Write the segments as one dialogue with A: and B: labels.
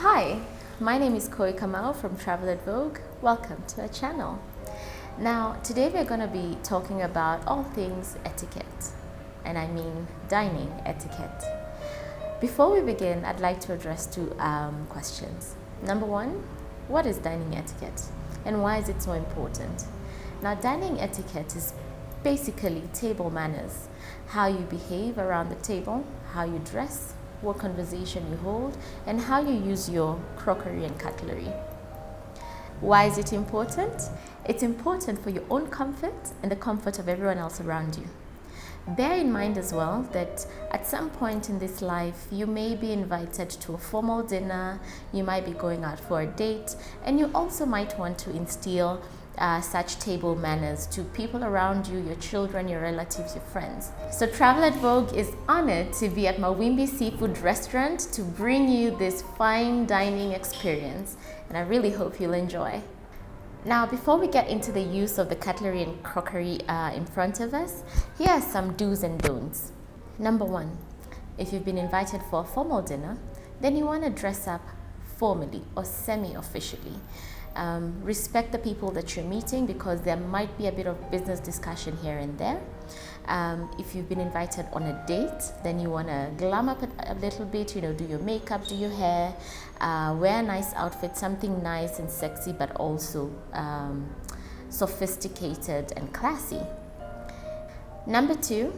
A: Hi, my name is Kui Kamau from Vogue. Welcome to our channel. Now, today we're going to be talking about all things etiquette, and I mean dining etiquette. Before we begin, I'd like to address two questions. Number one, what is dining etiquette and why is it so important? Now, dining etiquette is basically table manners, how you behave around the table, how you dress, what conversation you hold, and how you use your crockery and cutlery. Why is it important? It's important for your own comfort and the comfort of everyone else around you. Bear in mind as well that at some point in this life, you may be invited to a formal dinner, you might be going out for a date, and you also might want to instill such table manners to people around you, your children, your relatives, your friends. So Travel @ Vogue is honored to be at Mawimbi Seafood Restaurant to bring you this fine dining experience, and I really hope you'll enjoy. Now, before we get into the use of the cutlery and crockery in front of us, here are some do's and don'ts. Number one, if you've been invited for a formal dinner, then you want to dress up formally or semi-officially. Respect the people that you're meeting because there might be a bit of business discussion here and there. If you've been invited on a date, then you want to glam up a little bit, do your makeup, do your hair, wear a nice outfit, something nice and sexy, but also sophisticated and classy. Number two,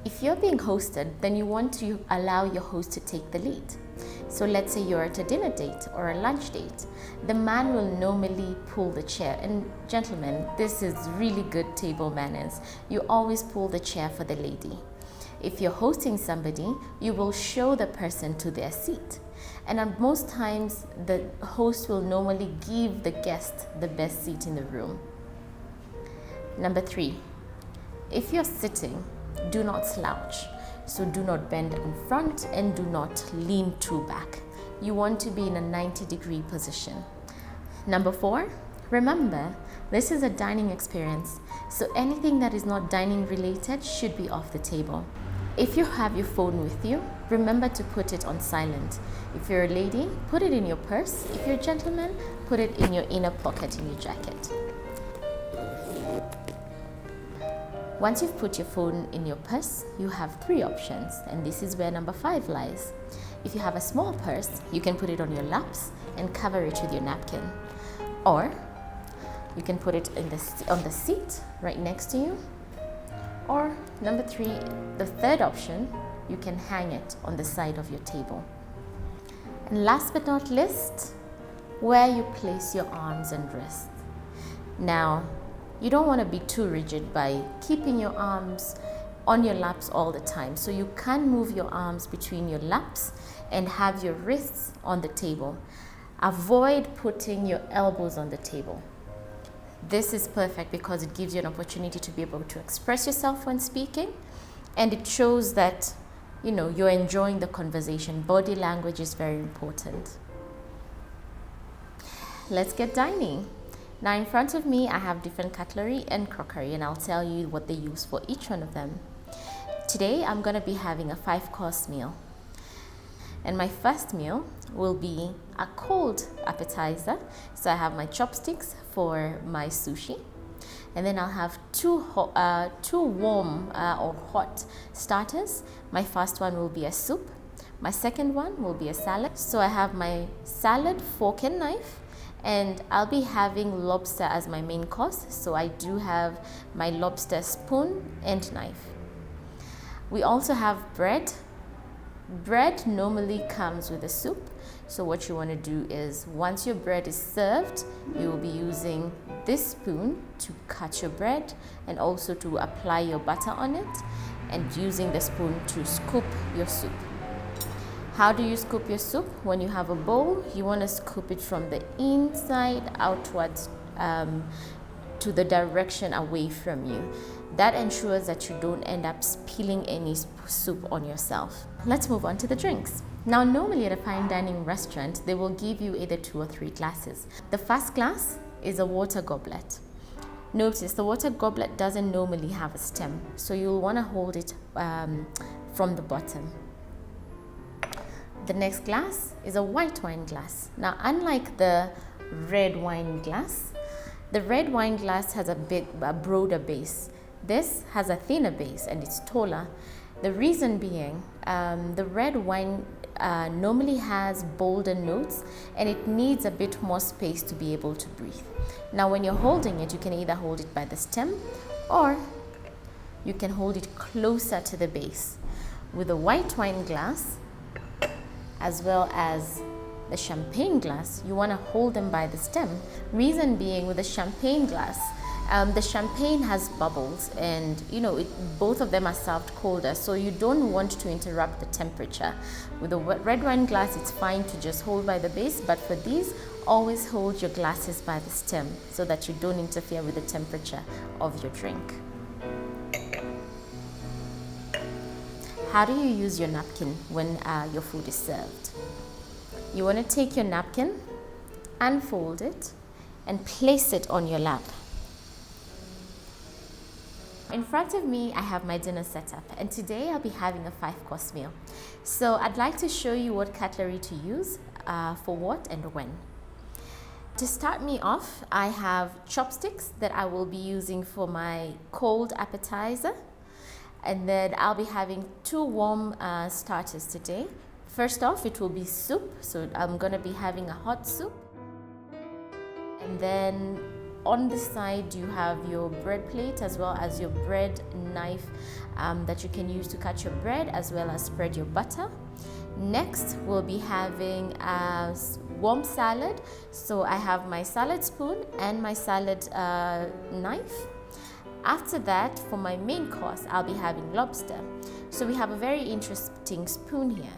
A: if you're being hosted, then you want to allow your host to take the lead. So let's say you're at a dinner date or a lunch date. The man will normally pull the chair. And gentlemen, this is really good table manners. You always pull the chair for the lady. If you're hosting somebody, you will show the person to their seat. And at most times, the host will normally give the guest the best seat in the room. Number three, if you're sitting, do not slouch. So do not bend in front and do not lean too back. You want to be in a 90-degree position. Number four, remember, this is a dining experience, so anything that is not dining related should be off the table. If you have your phone with you, remember to put it on silent. If you're a lady, put it in your purse. If you're a gentleman, put it in your inner pocket in your jacket. Once you've put your phone in your purse, you have three options, and this is where number five lies. If you have a small purse, you can put it on your laps and cover it with your napkin. Or you can put it on the seat right next to you. Or number three, the third option, you can hang it on the side of your table. And last but not least, where you place your arms and wrists. Now, you don't want to be too rigid by keeping your arms on your laps all the time. So you can move your arms between your laps and have your wrists on the table. Avoid putting your elbows on the table. This is perfect because it gives you an opportunity to be able to express yourself when speaking, and it shows that you're enjoying the conversation. Body language is very important. Let's get dining. Now in front of me, I have different cutlery and crockery, and I'll tell you what they use for each one of them. Today, I'm going to be having a 5-course meal. And my first meal will be a cold appetizer. So I have my chopsticks for my sushi. And then I'll have two warm or hot starters. My first one will be a soup. My second one will be a salad. So I have my salad, fork and knife. And I'll be having lobster as my main course, so I do have my lobster spoon and knife. We also have bread. Bread normally comes with a soup, so what you want to do is once your bread is served, you will be using this spoon to cut your bread and also to apply your butter on it, and using the spoon to scoop your soup. How do you scoop your soup? When you have a bowl, you want to scoop it from the inside outwards to the direction away from you. That ensures that you don't end up spilling any soup on yourself. Let's move on to the drinks. Now, normally at a fine dining restaurant, they will give you either 2 or 3 glasses. The first glass is a water goblet. Notice the water goblet doesn't normally have a stem, so you'll want to hold it from the bottom. The next glass is a white wine glass. Now, unlike the red wine glass, the red wine glass has a broader base. This has a thinner base and it's taller. The reason being, the red wine normally has bolder notes and it needs a bit more space to be able to breathe. Now, when you're holding it, you can either hold it by the stem or you can hold it closer to the base. With the white wine glass, as well as the champagne glass, you want to hold them by the stem. Reason being, with the champagne glass, the champagne has bubbles and both of them are served colder, so you don't want to interrupt the temperature. With the red wine glass, it's fine to just hold by the base, but for these, always hold your glasses by the stem so that you don't interfere with the temperature of your drink. How do you use your napkin when your food is served? You want to take your napkin, unfold it, and place it on your lap. In front of me, I have my dinner set up, and today I'll be having a 5-course meal. So I'd like to show you what cutlery to use for what and when. To start me off, I have chopsticks that I will be using for my cold appetizer. And then I'll be having 2 warm starters today. First off, it will be soup. So I'm gonna be having a hot soup. And then on the side, you have your bread plate as well as your bread knife that you can use to cut your bread as well as spread your butter. Next, we'll be having a warm salad. So I have my salad spoon and my salad knife. After that, for my main course, I'll be having lobster. So we have a very interesting spoon here.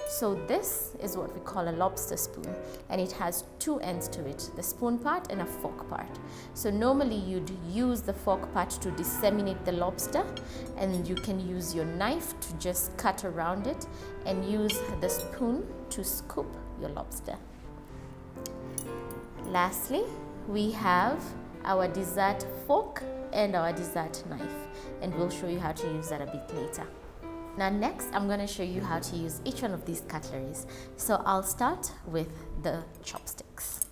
A: So this is what we call a lobster spoon, and it has 2 ends to it, the spoon part and a fork part. So normally you'd use the fork part to disseminate the lobster, and you can use your knife to just cut around it and use the spoon to scoop your lobster. Lastly, we have our dessert fork and our dessert knife, and we'll show you how to use that a bit later. Now next, I'm going to show you how to use each one of these cutleries. So I'll start with the chopsticks.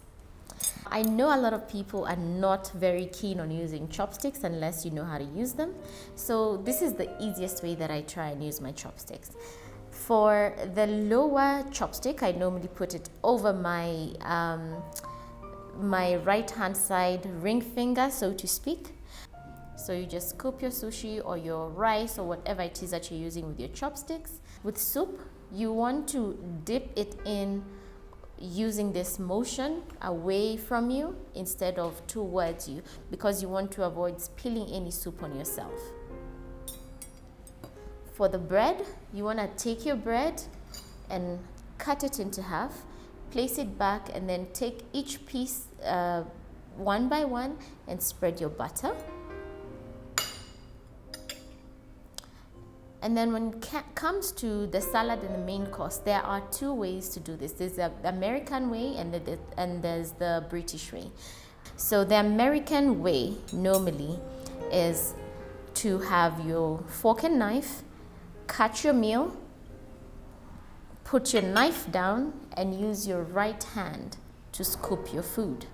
A: I know a lot of people are not very keen on using chopsticks unless you know how to use them. So this is the easiest way that I try and use my chopsticks. For the lower chopstick, I normally put it over my right hand side ring finger, so to speak. So you just scoop your sushi or your rice or whatever it is that you're using with your chopsticks. With soup, you want to dip it in using this motion away from you instead of towards you, because you want to avoid spilling any soup on yourself. For the bread, you want to take your bread and cut it into half, place it back, and then take each piece one by one and spread your butter. And then when it comes to the salad and the main course, there are 2 ways to do this. There's the American way and there's the British way. So the American way normally is to have your fork and knife, cut your meal, put your knife down, and use your right hand to scoop your food.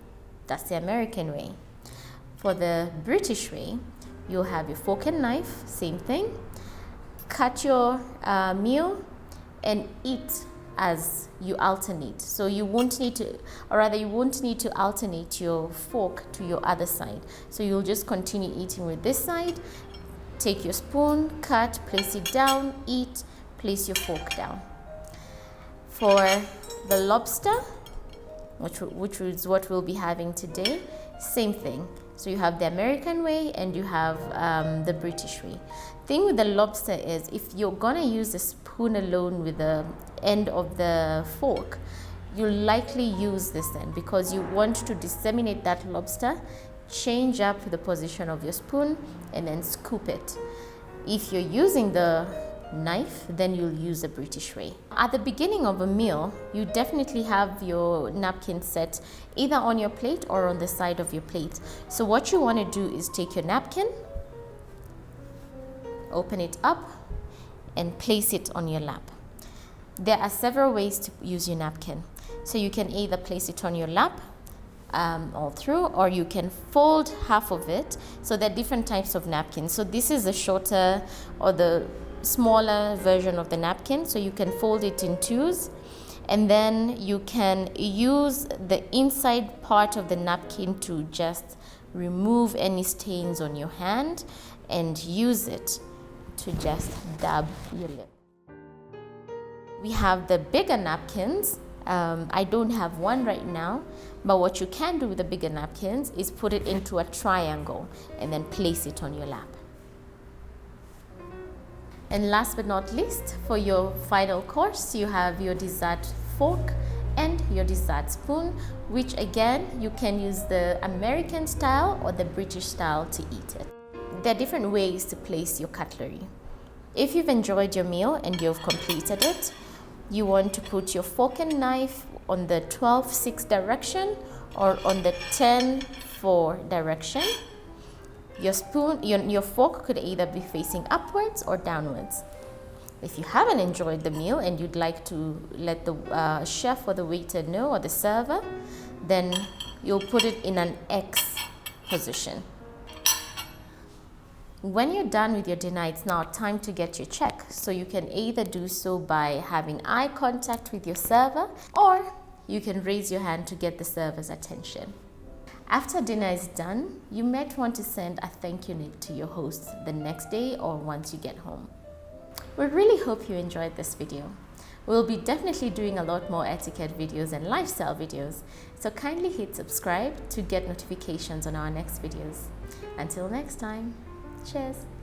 A: That's the American way. For the British way, you'll have your fork and knife, same thing. Cut your meal and eat as you alternate. So you won't need to, or rather you won't need to alternate your fork to your other side. So you'll just continue eating with this side, take your spoon, cut, place it down, eat, place your fork down. For the lobster, which is what we'll be having today, same thing. So you have the American way and you have the British way. Thing with the lobster is, if you're gonna use the spoon alone with the end of the fork, you'll likely use this end because you want to disseminate that lobster, change up the position of your spoon, and then scoop it. If you're using the knife, then you'll use the British way. At the beginning of a meal, you definitely have your napkin set either on your plate or on the side of your plate. So what you want to do is take your napkin, open it up, and place it on your lap. There are several ways to use your napkin. So you can either place it on your lap all through, or you can fold half of it. So there are different types of napkins. So this is the shorter or the smaller version of the napkin. So you can fold it in twos, and then you can use the inside part of the napkin to just remove any stains on your hand and use it to just dab your lip. We have the bigger napkins. I don't have one right now, but what you can do with the bigger napkins is put it into a triangle and then place it on your lap. And last but not least, for your final course, you have your dessert fork and your dessert spoon, which again, you can use the American style or the British style to eat it. There are different ways to place your cutlery. If you've enjoyed your meal and you've completed it, you want to put your fork and knife on the 12-6 direction or on the 10-4 direction. Your spoon, your fork could either be facing upwards or downwards. If you haven't enjoyed the meal and you'd like to let the chef or the waiter know, or the server, then you'll put it in an X position. When you're done with your dinner, it's now time to get your check. So you can either do so by having eye contact with your server, or you can raise your hand to get the server's attention. After dinner is done, you might want to send a thank you note to your host the next day or once you get home. We really hope you enjoyed this video. We'll be definitely doing a lot more etiquette videos and lifestyle videos, so kindly hit subscribe to get notifications on our next videos. Until next time, cheers!